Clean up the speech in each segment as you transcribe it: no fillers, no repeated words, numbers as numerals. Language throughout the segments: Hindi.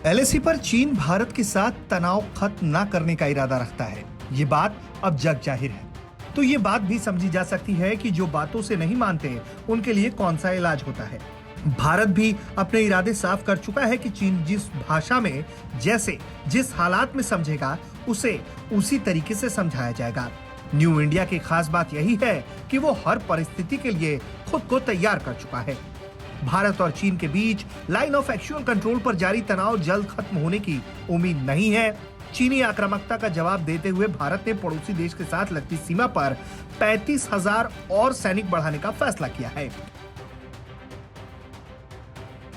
एलएसी पर चीन भारत के साथ तनाव खत्म न करने का इरादा रखता है। ये बात अब जग जाहिर है। तो ये बात भी समझी जा सकती है कि जो बातों से नहीं मानते उनके लिए कौन सा इलाज होता है। भारत भी अपने इरादे साफ कर चुका है कि चीन जिस भाषा में जैसे जिस हालात में समझेगा उसे उसी तरीके से समझाया जाएगा। न्यू इंडिया की खास बात यही है कि वो हर परिस्थिति के लिए खुद को तैयार कर चुका है। भारत और चीन के बीच लाइन ऑफ एक्चुअल कंट्रोल पर जारी तनाव जल्द खत्म होने की उम्मीद नहीं है। चीनी आक्रामकता का जवाब देते हुए भारत ने पड़ोसी देश के साथ लगती सीमा पर 35,000 और सैनिक बढ़ाने का फैसला किया है।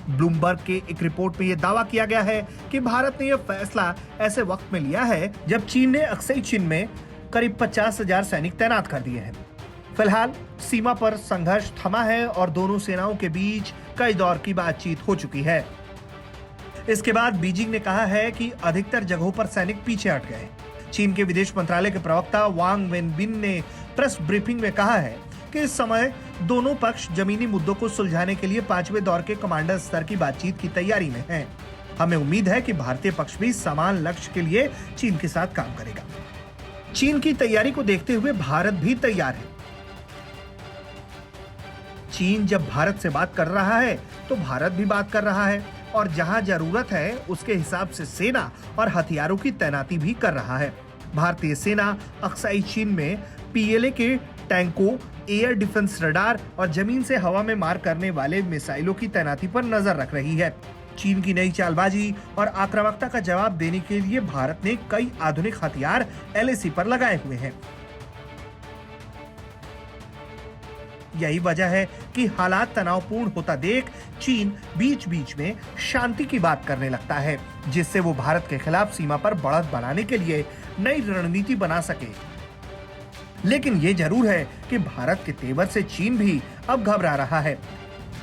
ब्लूमबर्ग के एक रिपोर्ट में यह दावा किया गया है कि भारत ने यह फैसला ऐसे वक्त में लिया है जब चीन ने अक्साई चीन में करीब 50,000 सैनिक तैनात कर दिए हैं। फिलहाल सीमा पर संघर्ष थमा है और दोनों सेनाओं के बीच कई दौर की बातचीत हो चुकी है। इसके बाद बीजिंग ने कहा है कि अधिकतर जगहों पर सैनिक पीछे हट गए। चीन के विदेश मंत्रालय के प्रवक्ता वांग वेनबिन ने प्रेस ब्रीफिंग में कहा है कि इस समय दोनों पक्ष जमीनी मुद्दों को सुलझाने के लिए 5वें दौर के कमांडर स्तर की बातचीत की तैयारी में हैं। हमें उम्मीद है कि भारतीय पक्ष भी समान लक्ष्य के लिए चीन के साथ काम करेगा। चीन की तैयारी को देखते हुए भारत भी तैयार है। चीन जब भारत से बात कर रहा है तो भारत भी बात कर रहा है और जहां जरूरत है उसके हिसाब से सेना और हथियारों की तैनाती भी कर रहा है। भारतीय सेना अक्साई चीन में पीएलए के टैंकों, एयर डिफेंस रडार और जमीन से हवा में मार करने वाले मिसाइलों की तैनाती पर नजर रख रही है। चीन की नई चालबाजी और आक्रामकता का जवाब देने के लिए भारत ने कई आधुनिक हथियार एलएसी पर लगाए हुए हैं। यही वजह है कि हालात तनावपूर्ण होता देख चीन बीच बीच में शांति की बात करने लगता है, जिससे वो भारत के खिलाफ सीमा पर बढ़त बनाने के लिए नई रणनीति बना सके। लेकिन ये जरूर है कि भारत के तेवर से चीन भी अब घबरा रहा है।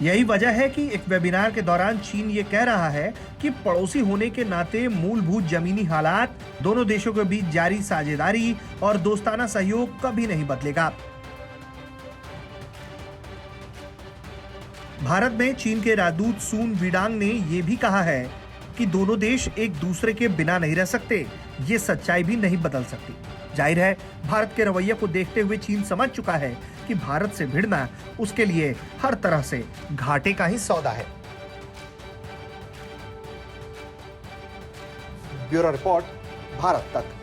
यही वजह है कि एक वेबिनार के दौरान चीन ये कह रहा है कि पड़ोसी होने के नाते मूलभूत जमीनी हालात, दोनों देशों के बीच जारी साझेदारी और दोस्ताना सहयोग कभी नहीं बदलेगा। भारत में चीन के राजदूत सुन वीडांग ने यह भी कहा है कि दोनों देश एक दूसरे के बिना नहीं रह सकते। ये सच्चाई भी नहीं बदल सकती। जाहिर है भारत के रवैये को देखते हुए चीन समझ चुका है कि भारत से भिड़ना उसके लिए हर तरह से घाटे का ही सौदा है। ब्यूरो रिपोर्ट, भारत तक।